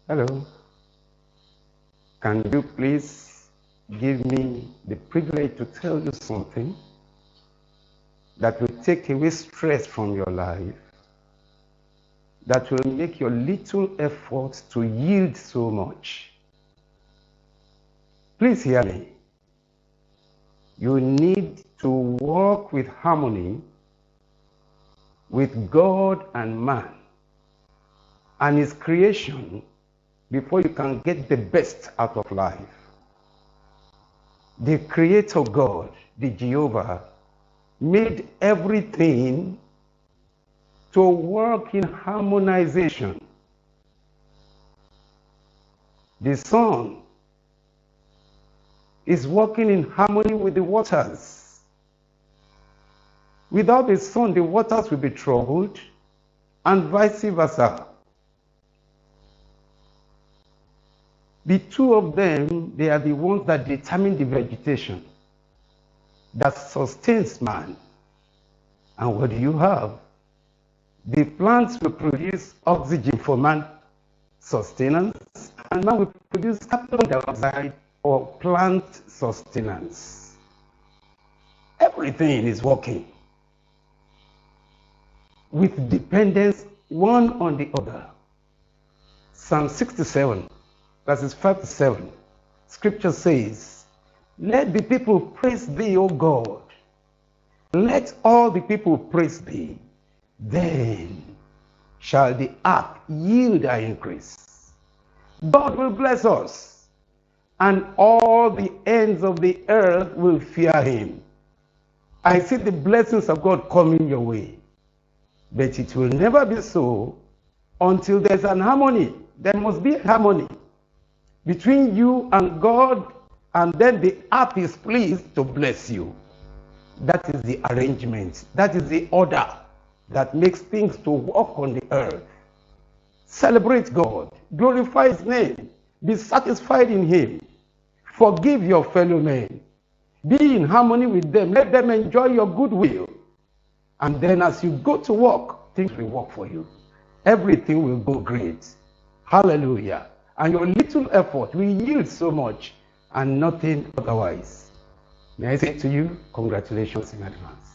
Hello. Can you please give me the privilege to tell you something that will take away stress from your life, that will make your little efforts to yield so much? Please hear me. You need to walk with harmony with God and man and his creation before you can get the best out of life. The Creator God, the Jehovah, made everything to work in harmonization. The sun is working in harmony with the waters. Without the sun, the waters will be troubled, and vice versa. The two of them, they are the ones that determine the vegetation that sustains man. And what do you have? The plants will produce oxygen for man sustenance, and man will produce carbon dioxide for plant sustenance. Everything is working with dependence one on the other. Psalm 67, verses 5 to 7, Scripture says, "Let the people praise thee, O God. Let all the people praise thee. Then shall the earth yield her increase. God will bless us, and all the ends of the earth will fear him." I see the blessings of God coming your way, but it will never be so until there's an harmony. There must be harmony between you and God, and then the earth is pleased to bless you. That is the arrangement. That is the order that makes things to walk on the earth. Celebrate God. Glorify his name. Be satisfied in him. Forgive your fellow men. Be in harmony with them. Let them enjoy your goodwill. And then as you go to work, things will work for you. Everything will go great. Hallelujah. And your little effort will yield so much and nothing otherwise. May I say to you, congratulations in advance.